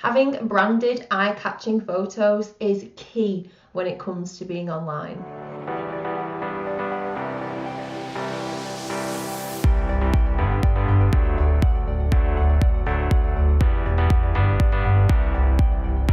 Having branded, eye-catching photos is key when it comes to being online.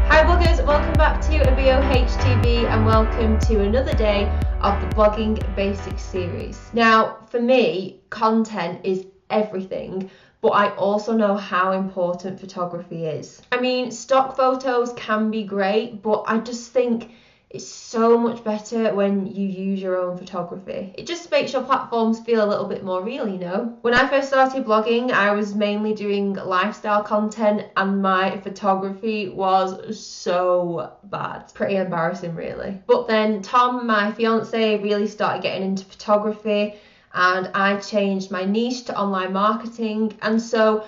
Hi bloggers, welcome back to BOHTV and welcome to another day of the Blogging Basics series. Now, for me, content is everything, but I also know how important photography is. I mean, stock photos can be great, but I just think it's so much better when you use your own photography. It just makes your platforms feel a little bit more real, you know? When I first started blogging, I was mainly doing lifestyle content and my photography was so bad. Pretty embarrassing, really. But then Tom, my fiance, really started getting into photography, and I changed my niche to online marketing, and so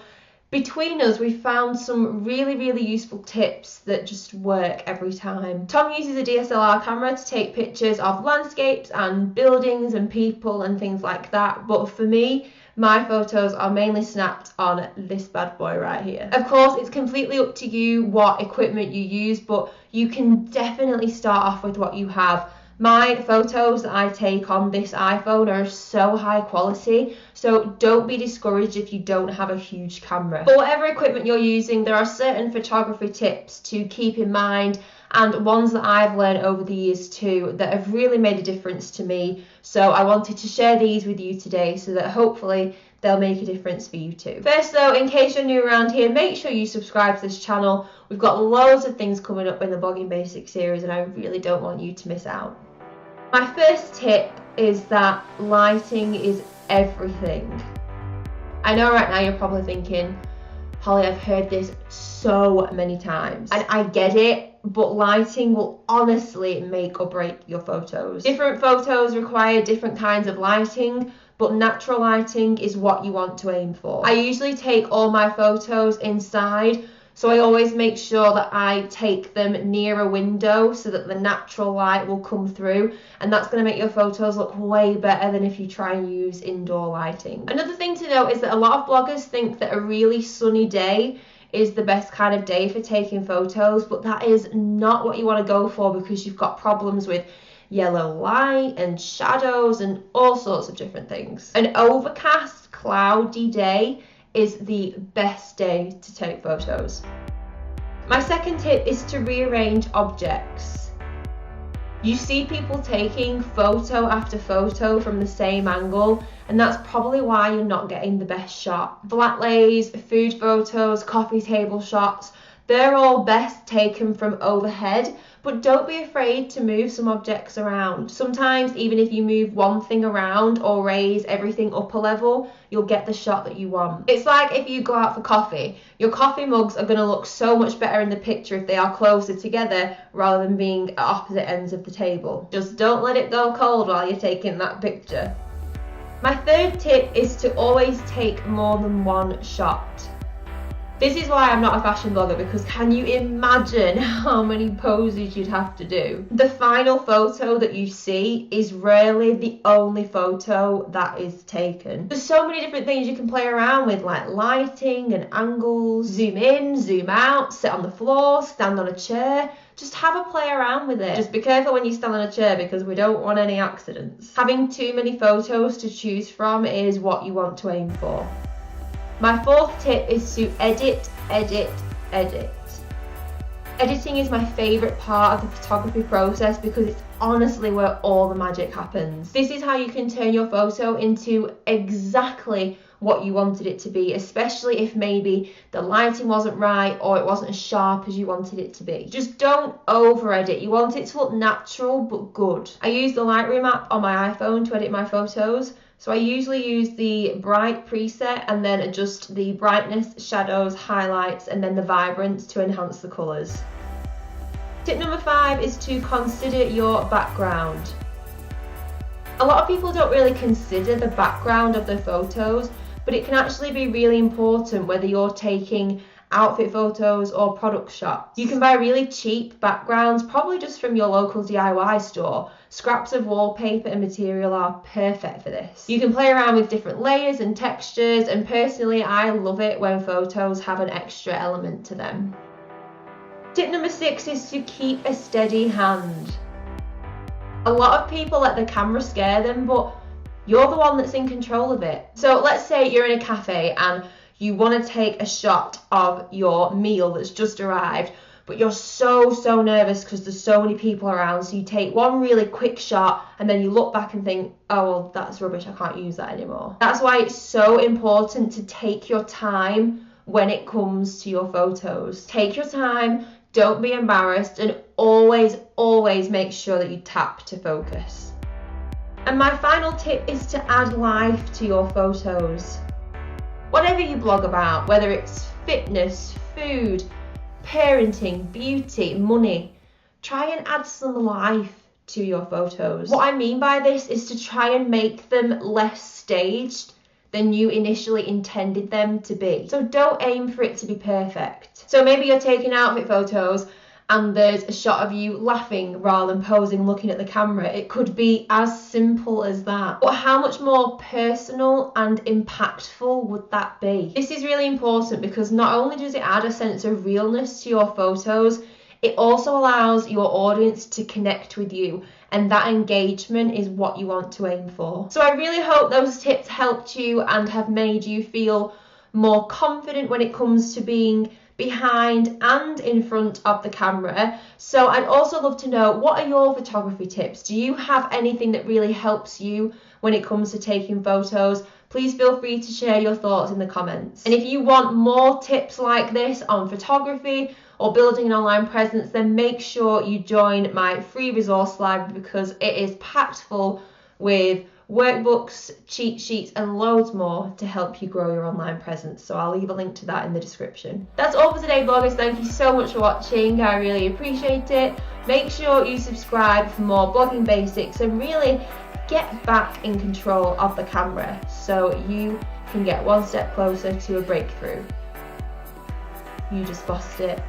between us we found some really useful tips that just work every time. Tom uses a DSLR camera to take pictures of landscapes and buildings and people and things like that, but for me, my photos are mainly snapped on this bad boy right here. Of course, it's completely up to you what equipment you use, but you can definitely start off with what you have. My photos that I take on this iPhone are so high quality, so don't be discouraged if you don't have a huge camera. For whatever equipment you're using, there are certain photography tips to keep in mind, and ones that I've learned over the years too that have really made a difference to me. So I wanted to share these with you today so that hopefully they'll make a difference for you too. First though, in case you're new around here, make sure you subscribe to this channel. We've got loads of things coming up in the Blogging Basics series and I really don't want you to miss out. My first tip is that lighting is everything. I know right now you're probably thinking, Holly, I've heard this so many times, and I get it, but lighting will honestly make or break your photos. Different photos require different kinds of lighting, but natural lighting is what you want to aim for. I usually take all my photos inside, so I always make sure that I take them near a window so that the natural light will come through, and that's going to make your photos look way better than if you try and use indoor lighting. Another thing to note is that a lot of bloggers think that a really sunny day is the best kind of day for taking photos, but that is not what you want to go for because you've got problems with yellow light and shadows and all sorts of different things. An overcast, cloudy day is the best day to take photos. My second tip is to rearrange objects. You see people taking photo after photo from the same angle, and that's probably why you're not getting the best shot. Flat lays, food photos, coffee table shots, they're all best taken from overhead, but don't be afraid to move some objects around. Sometimes even if you move one thing around or raise everything up a level, you'll get the shot that you want. It's like if you go out for coffee. Your coffee mugs are going to look so much better in the picture if they are closer together rather than being at opposite ends of the table. Just don't let it go cold while you're taking that picture. My third tip is to always take more than one shot. This is why I'm not a fashion blogger, because can you imagine how many poses you'd have to do? The final photo that you see is rarely the only photo that is taken. There's so many different things you can play around with, like lighting and angles. Zoom in, zoom out, sit on the floor, stand on a chair. Just have a play around with it. Just be careful when you stand on a chair because we don't want any accidents. Having too many photos to choose from is what you want to aim for. My fourth tip is to edit. Editing is my favourite part of the photography process because it's honestly where all the magic happens. This is how you can turn your photo into exactly what you wanted it to be, especially if maybe the lighting wasn't right or it wasn't as sharp as you wanted it to be. Just don't over edit. You want it to look natural but good. I use the Lightroom app on my iPhone to edit my photos. So I usually use the bright preset and then adjust the brightness, shadows, highlights, and then the vibrance to enhance the colours. Tip number 5 is to consider your background. A lot of people don't really consider the background of their photos, but it can actually be really important whether you're taking outfit photos or product shots. You can buy really cheap backgrounds, probably just from your local DIY store. Scraps of wallpaper and material are perfect for this. You can play around with different layers and textures, and personally I love it when photos have an extra element to them. Tip number 6 is to keep a steady hand. A lot of people let the camera scare them, but you're the one that's in control of it. So let's say you're in a cafe and you want to take a shot of your meal that's just arrived, but you're so nervous because there's so many people around. So you take one really quick shot and then you look back and think, oh, well, that's rubbish, I can't use that anymore. That's why it's so important to take your time when it comes to your photos. Take your time, don't be embarrassed, and always make sure that you tap to focus. And my final tip is to add life to your photos. Whatever you blog about, whether it's fitness, food, parenting, beauty, money, try and add some life to your photos. What I mean by this is to try and make them less staged than you initially intended them to be. So don't aim for it to be perfect. So maybe you're taking outfit photos and there's a shot of you laughing rather than posing looking at the camera. It could be as simple as that. But how much more personal and impactful would that be? This is really important because not only does it add a sense of realness to your photos, it also allows your audience to connect with you, and that engagement is what you want to aim for. So I really hope those tips helped you and have made you feel more confident when it comes to being behind and in front of the camera. So I'd also love to know, what are your photography tips? Do you have anything that really helps you when it comes to taking photos? Please feel free to share your thoughts in the comments. And if you want more tips like this on photography or building an online presence, then make sure you join my free resource library because it is packed full with workbooks, cheat sheets and loads more to help you grow your online presence. So I'll leave a link to that in the description. That's all for today, bloggers. Thank you so much for watching. I really appreciate it. Make sure you subscribe for more blogging basics and really get back in control of the camera so you can get one step closer to a breakthrough. You just bossed it.